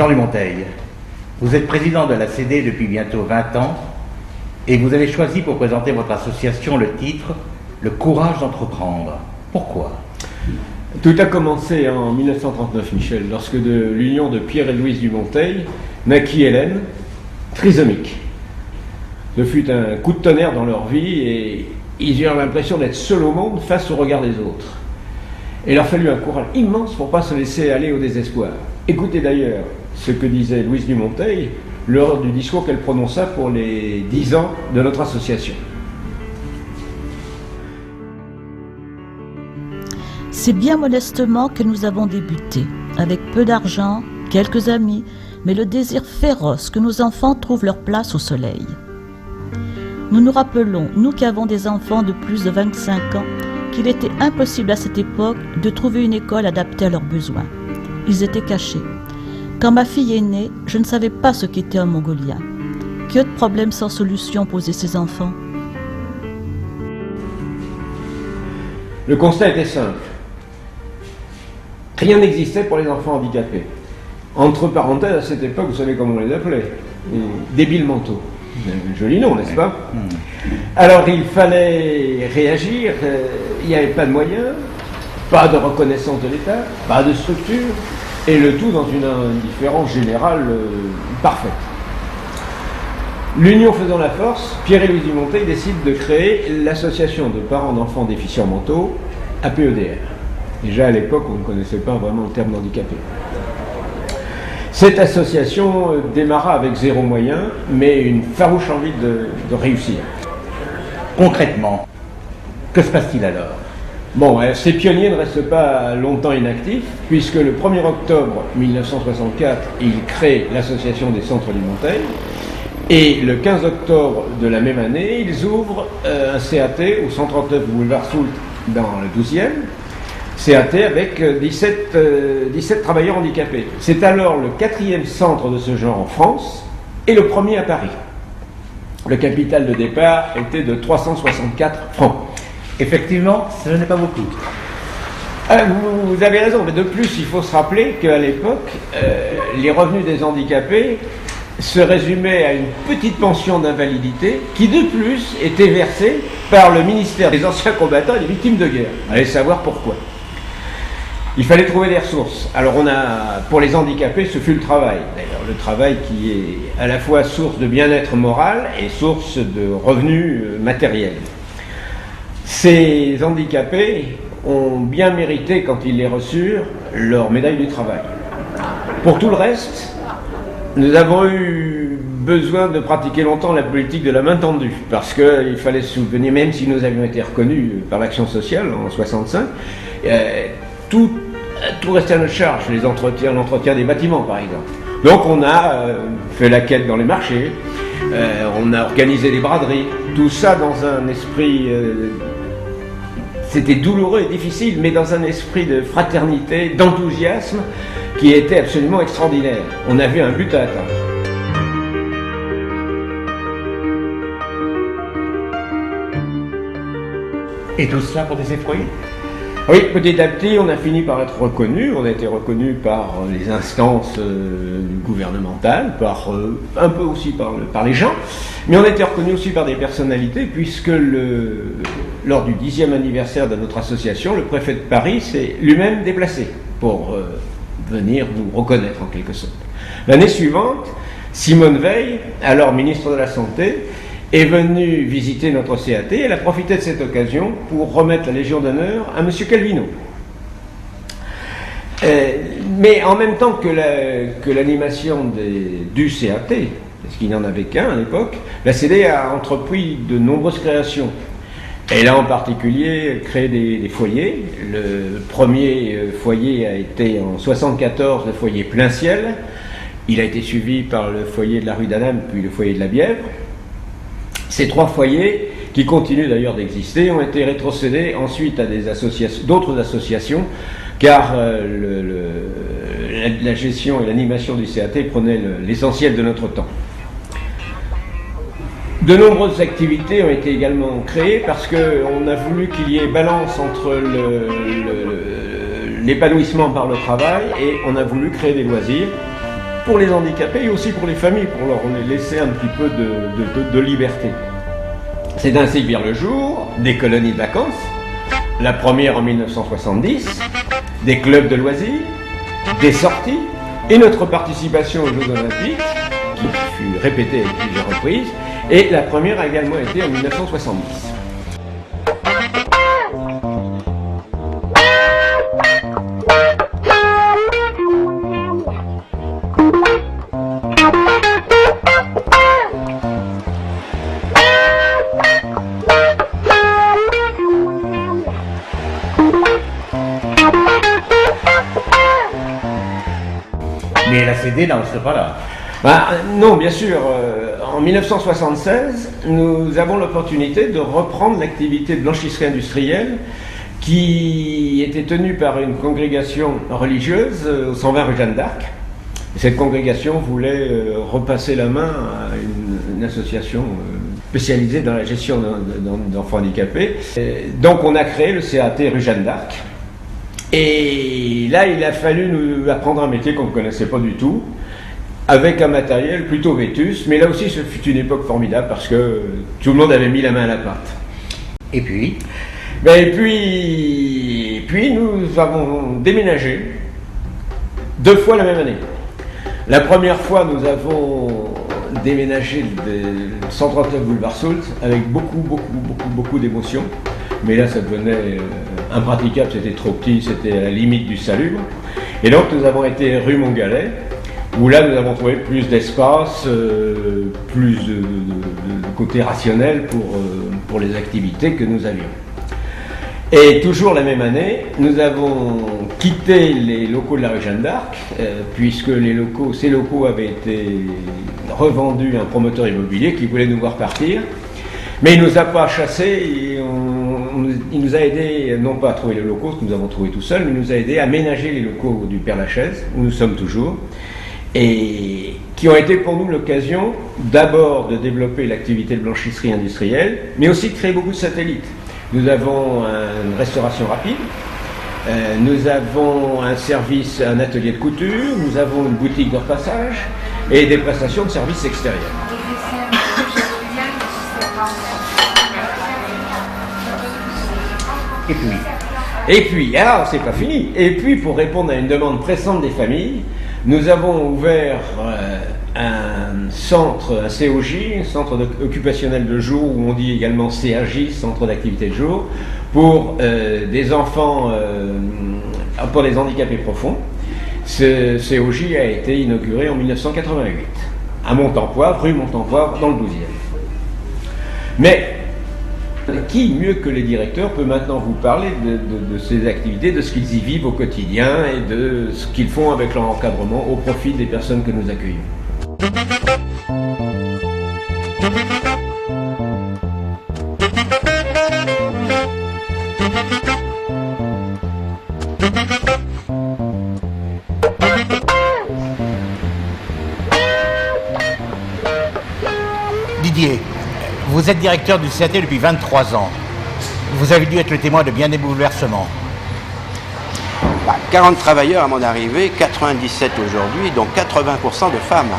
Jean Dumonteil, vous êtes président de la CD depuis bientôt 20 ans et vous avez choisi pour présenter votre association le titre « Le courage d'entreprendre ». Pourquoi ? Tout a commencé en 1939, Michel, lorsque de l'union de Pierre et Louise Dumonteil naquit Hélène, trisomique. Ce fut un coup de tonnerre dans leur vie et ils eurent l'impression d'être seuls au monde face au regard des autres. Et il leur fallut un courage immense pour ne pas se laisser aller au désespoir. Écoutez d'ailleurs ce que disait Louise Dumonteil lors du discours qu'elle prononça pour les 10 ans de notre association. C'est bien modestement que nous avons débuté, avec peu d'argent, quelques amis, mais le désir féroce que nos enfants trouvent leur place au soleil. Nous nous rappelons, nous qui avons des enfants de plus de 25 ans, qu'il était impossible à cette époque de trouver une école adaptée à leurs besoins. Ils étaient cachés. Quand ma fille est née, je ne savais pas ce qu'était un Mongolien. Que de problèmes sans solution posaient ces enfants. Le constat était simple. Rien n'existait pour les enfants handicapés. Entre parenthèses, à cette époque, vous savez comment on les appelait ? Débiles mentaux. Joli nom, n'est-ce pas ? Alors il fallait réagir, il n'y avait pas de moyens, pas de reconnaissance de l'État, pas de structure, et le tout dans une indifférence générale parfaite. L'union faisant la force, Pierre et Louise Dumonteil décident de créer l'association de parents d'enfants déficients mentaux, APEDR. Déjà à l'époque, on ne connaissait pas vraiment le terme handicapé. Cette association démarra avec 0 moyen, mais une farouche envie de réussir. Concrètement, que se passe-t-il alors ? Bon, ces pionniers ne restent pas longtemps inactifs, puisque le 1er octobre 1964, ils créent l'association des centres Dumonteil, et le 15 octobre de la même année, ils ouvrent un CAT au 139 boulevard Soult dans le 12e, CAT avec 17 travailleurs handicapés. C'est alors le 4e centre de ce genre en France et le premier à Paris. Le capital de départ était de 364 francs. Effectivement, ce n'est pas beaucoup. Vous avez raison, mais de plus, il faut se rappeler qu'à l'époque, les revenus des handicapés se résumaient à une petite pension d'invalidité qui, de plus, était versée par le ministère des anciens combattants et des victimes de guerre. Allez savoir pourquoi. Il fallait trouver des ressources. Alors pour les handicapés, ce fut le travail. D'ailleurs, le travail qui est à la fois source de bien-être moral et source de revenus matériels. Ces handicapés ont bien mérité, quand ils les reçurent, leur médaille du travail. Pour tout le reste, nous avons eu besoin de pratiquer longtemps la politique de la main tendue, parce qu'il fallait se souvenir, même si nous avions été reconnus par l'action sociale en 1965, tout restait à notre charge, l'entretien des bâtiments par exemple. Donc on a fait la quête dans les marchés, on a organisé des braderies, tout ça dans un esprit, c'était douloureux et difficile, mais dans un esprit de fraternité, d'enthousiasme qui était absolument extraordinaire. On avait un but à atteindre. Et tout cela pour des effroyés ? Oui, petit à petit, on a fini par être reconnu. On a été reconnu par les instances gouvernementales, un peu aussi par les gens, mais on a été reconnu aussi par des personnalités, puisque lors du 10e anniversaire de notre association, le préfet de Paris s'est lui-même déplacé pour venir nous reconnaître en quelque sorte. L'année suivante, Simone Veil, alors ministre de la Santé, est venue visiter notre CAT. Elle a profité de cette occasion pour remettre la Légion d'honneur à M. Calvino. Mais en même temps que l'animation du CAT, parce qu'il n'y en avait qu'un à l'époque, la CD a entrepris de nombreuses créations. Elle a en particulier créé des foyers. Le premier foyer a été en 1974 le foyer Plein Ciel. Il a été suivi par le foyer de la rue d'Anam, puis le foyer de la Bièvre. Ces 3 foyers, qui continuent d'ailleurs d'exister, ont été rétrocédés ensuite à d'autres associations, car la gestion et l'animation du CAT prenaient l'essentiel de notre temps. De nombreuses activités ont été également créées parce qu'on a voulu qu'il y ait balance entre l'épanouissement par le travail et on a voulu créer des loisirs. pour les handicapés et aussi pour les familles, pour leur laisser un petit peu de liberté. C'est ainsi que vient le jour des colonies de vacances, la première en 1970, des clubs de loisirs, des sorties et notre participation aux Jeux Olympiques, qui fut répétée à plusieurs reprises, et la première a également été en 1970. Mais la CD n'en reste pas là. Non, bien sûr. En 1976, nous avons l'opportunité de reprendre l'activité de blanchisserie industrielle qui était tenue par une congrégation religieuse au 120 rue Jeanne d'Arc. Cette congrégation voulait repasser la main à une association spécialisée dans la gestion d'enfants handicapés. Donc on a créé le CAT rue Jeanne d'Arc. Et là, il a fallu nous apprendre un métier qu'on ne connaissait pas du tout, avec un matériel plutôt vétuste, mais là aussi, ce fut une époque formidable parce que tout le monde avait mis la main à la pâte. Et puis nous avons déménagé 2 fois la même année. La première fois, nous avons déménagé de 139 boulevard Soult avec beaucoup d'émotions. Mais là, ça devenait impraticable, c'était trop petit, c'était à la limite du salubre. Et donc, nous avons été rue Montgalet, où là, nous avons trouvé plus d'espace, plus de côté rationnel pour les activités que nous avions. Et toujours la même année, nous avons quitté les locaux de la rue Jeanne d'Arc, puisque ces locaux avaient été revendus à un promoteur immobilier qui voulait nous voir partir. Mais il ne nous a pas chassés, il nous a aidés, non pas à trouver les locaux, que nous avons trouvé tout seuls, mais il nous a aidés à aménager les locaux du Père-Lachaise, où nous sommes toujours, et qui ont été pour nous l'occasion d'abord de développer l'activité de blanchisserie industrielle, mais aussi de créer beaucoup de satellites. Nous avons une restauration rapide, nous avons un atelier de couture, nous avons une boutique de repassage et des prestations de services extérieurs. Et puis, alors c'est pas fini. Et puis, pour répondre à une demande pressante des familles, nous avons ouvert un centre, un COJ, un centre occupationnel de jour, où on dit également CAJ, centre d'activité de jour, pour des enfants, pour les handicapés profonds. Ce COJ a été inauguré en 1988, à Montempoivre, rue Montempoivre, dans le 12e. Mais qui, mieux que les directeurs, peut maintenant vous parler de ces activités, de ce qu'ils y vivent au quotidien et de ce qu'ils font avec leur encadrement au profit des personnes que nous accueillons. Didier, vous êtes directeur du CAT depuis 23 ans. Vous avez dû être le témoin de bien des bouleversements. 40 travailleurs à mon arrivée, 97 aujourd'hui, dont 80% de femmes.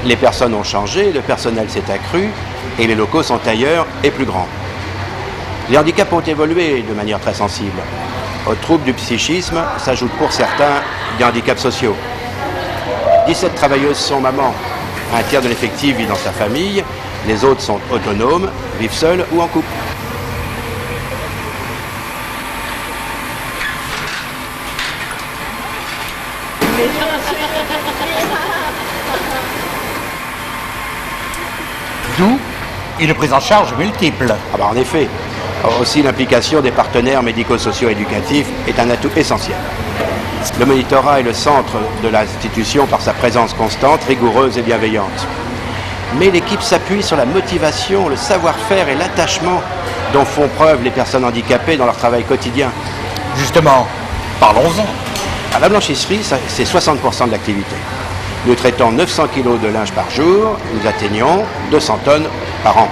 Les personnes ont changé, le personnel s'est accru et les locaux sont ailleurs et plus grands. Les handicaps ont évolué de manière très sensible. Aux troubles du psychisme s'ajoutent pour certains des handicaps sociaux. 17 travailleuses sont mamans. Un tiers de l'effectif vit dans sa famille. Les autres sont autonomes, vivent seuls ou en couple. D'où une prise en charge multiple. En effet, aussi l'implication des partenaires médico-socio-éducatifs est un atout essentiel. Le monitorat est le centre de l'institution par sa présence constante, rigoureuse et bienveillante. Mais l'équipe s'appuie sur la motivation, le savoir-faire et l'attachement dont font preuve les personnes handicapées dans leur travail quotidien. Justement, parlons-en. À la blanchisserie, c'est 60% de l'activité. Nous traitons 900 kg de linge par jour, nous atteignons 200 tonnes par an.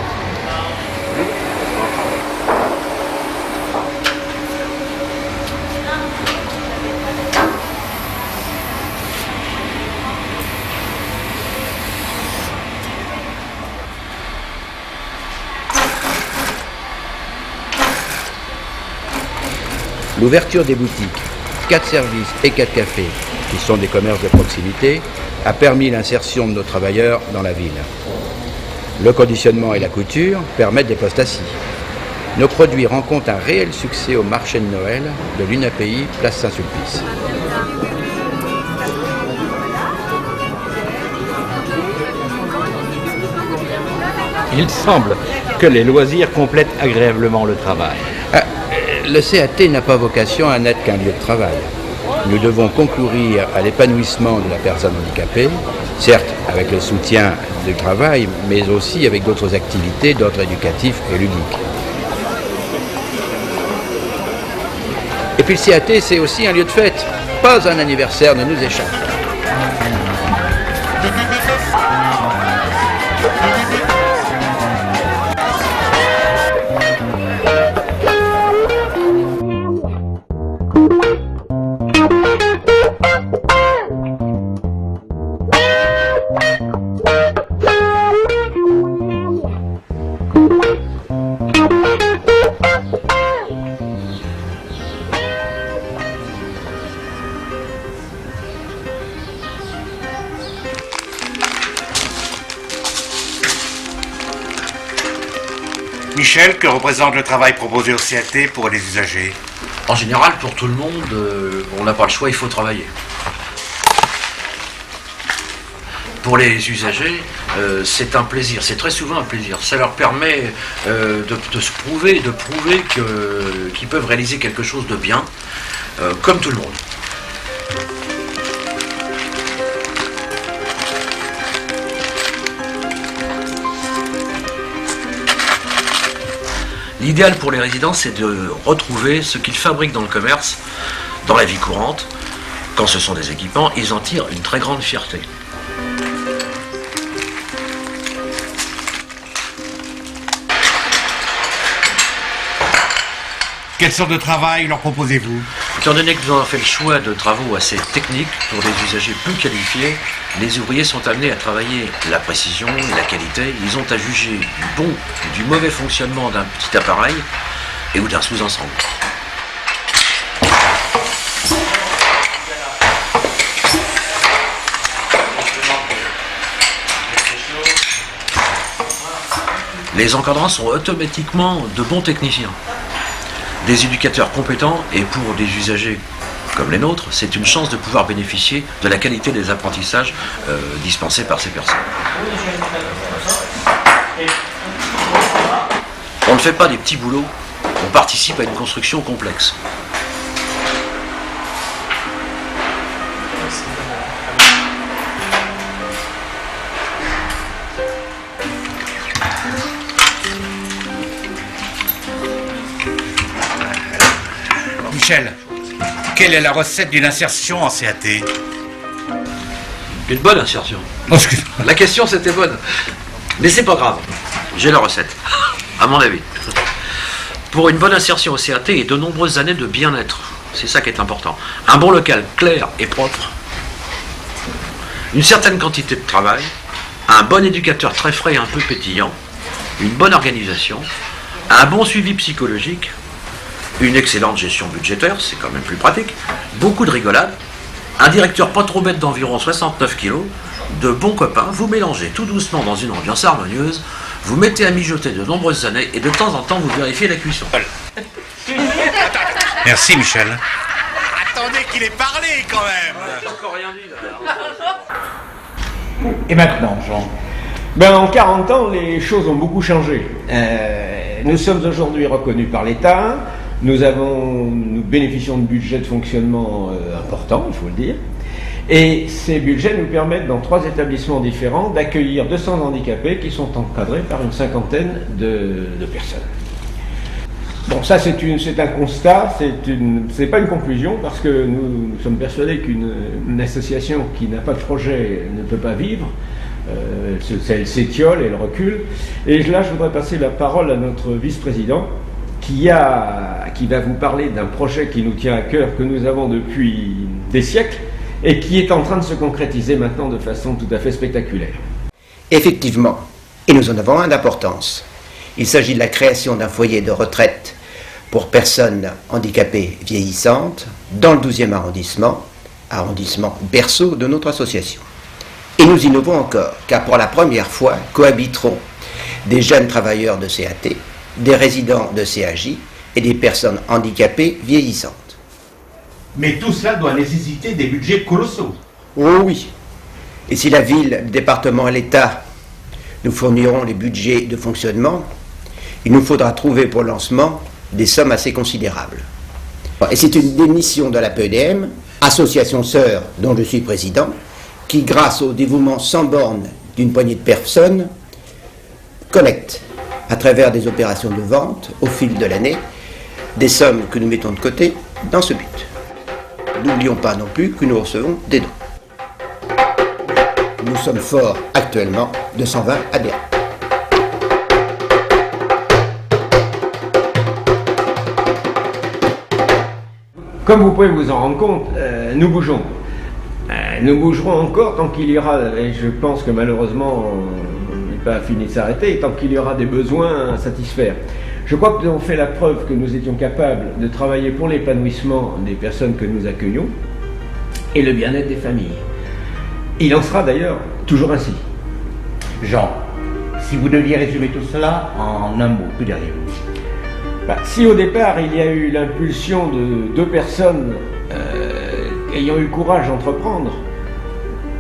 L'ouverture des boutiques, 4 services et 4 cafés, qui sont des commerces de proximité, a permis l'insertion de nos travailleurs dans la ville. Le conditionnement et la couture permettent des postes assis. Nos produits rencontrent un réel succès au marché de Noël de l'UNAPI, place Saint-Sulpice. Il semble que les loisirs complètent agréablement le travail. Le CAT n'a pas vocation à n'être qu'un lieu de travail. Nous devons concourir à l'épanouissement de la personne handicapée, certes avec le soutien du travail, mais aussi avec d'autres activités d'ordre éducatif et ludique. Et puis le CAT, c'est aussi un lieu de fête. Pas un anniversaire ne nous échappe. Michel, que représente le travail proposé au CAT pour les usagers? En général, pour tout le monde, on n'a pas le choix, il faut travailler. Pour les usagers, c'est un plaisir, c'est très souvent un plaisir. Ça leur permet de se prouver, de prouver qu'ils peuvent réaliser quelque chose de bien, comme tout le monde. L'idéal pour les résidents, c'est de retrouver ce qu'ils fabriquent dans le commerce, dans la vie courante. Quand ce sont des équipements, ils en tirent une très grande fierté. Quelle sorte de travail leur proposez-vous? Étant donné que nous avons fait le choix de travaux assez techniques pour des usagers plus qualifiés, les ouvriers sont amenés à travailler la précision et la qualité. Ils ont à juger du bon ou du mauvais fonctionnement d'un petit appareil et ou d'un sous-ensemble. Les encadrants sont automatiquement de bons techniciens. Des éducateurs compétents, et pour des usagers comme les nôtres, c'est une chance de pouvoir bénéficier de la qualité des apprentissages dispensés par ces personnes. On ne fait pas des petits boulots, on participe à une construction complexe. Michel, quelle est la recette d'une insertion en CAT? Une bonne insertion. Oh, excuse-moi. La question c'était bonne. Mais c'est pas grave. J'ai la recette, à mon avis. Pour une bonne insertion au CAT et de nombreuses années de bien-être. C'est ça qui est important. Un bon local clair et propre. Une certaine quantité de travail. Un bon éducateur très frais et un peu pétillant. Une bonne organisation. Un bon suivi psychologique. Une excellente gestion budgétaire, c'est quand même plus pratique. Beaucoup de rigolade. Un directeur pas trop bête d'environ 69 kilos. De bons copains. Vous mélangez tout doucement dans une ambiance harmonieuse. Vous mettez à mijoter de nombreuses années et de temps en temps vous vérifiez la cuisson. Merci Michel. Attendez qu'il ait parlé quand même. J'ai encore rien dit là. Et maintenant, Jean? En 40 ans, les choses ont beaucoup changé. Nous sommes aujourd'hui reconnus par l'État. Nous bénéficions de budgets de fonctionnement importants, il faut le dire. Et ces budgets nous permettent, dans 3 établissements différents, d'accueillir 200 handicapés qui sont encadrés par une cinquantaine de personnes. Bon, ça c'est un constat, c'est pas une conclusion, parce que nous sommes persuadés qu'une association qui n'a pas de projet ne peut pas vivre. Elle s'étiole, elle recule. Et là, je voudrais passer la parole à notre vice-président, qui va vous parler d'un projet qui nous tient à cœur, que nous avons depuis des siècles, et qui est en train de se concrétiser maintenant de façon tout à fait spectaculaire. Effectivement, et nous en avons un d'importance. Il s'agit de la création d'un foyer de retraite pour personnes handicapées vieillissantes dans le 12e arrondissement berceau de notre association. Et nous innovons encore, car pour la première fois cohabiteront des jeunes travailleurs de CAT, des résidents de CAJ et des personnes handicapées vieillissantes. Mais tout cela doit nécessiter des budgets colossaux. Oh oui. Et si la ville, le département et l'État nous fourniront les budgets de fonctionnement, il nous faudra trouver pour le lancement des sommes assez considérables. Et c'est une des missions de la PEDM, association sœur dont je suis président, qui, grâce au dévouement sans borne d'une poignée de personnes, collecte, à travers des opérations de vente au fil de l'année, des sommes que nous mettons de côté dans ce but. N'oublions pas non plus que nous recevons des dons. Nous sommes forts actuellement de 120 adhérents. Comme vous pouvez vous en rendre compte, nous bougeons. Nous bougerons encore tant qu'il y aura, et je pense que malheureusement on n'est pas fini de s'arrêter, tant qu'il y aura des besoins à satisfaire. Je crois que nous avons fait la preuve que nous étions capables de travailler pour l'épanouissement des personnes que nous accueillons et le bien-être des familles. Il en sera d'ailleurs toujours ainsi. Jean, si vous deviez résumer tout cela en un mot, que diriez-vous? Si au départ il y a eu l'impulsion de deux personnes ayant eu le courage d'entreprendre,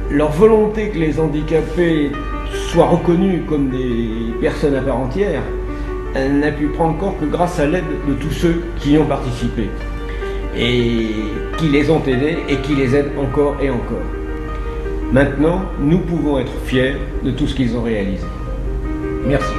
leur volonté que les handicapés soient reconnus comme des personnes à part entière, elle n'a pu prendre corps que grâce à l'aide de tous ceux qui y ont participé et qui les ont aidés et qui les aident encore et encore. Maintenant, nous pouvons être fiers de tout ce qu'ils ont réalisé. Merci.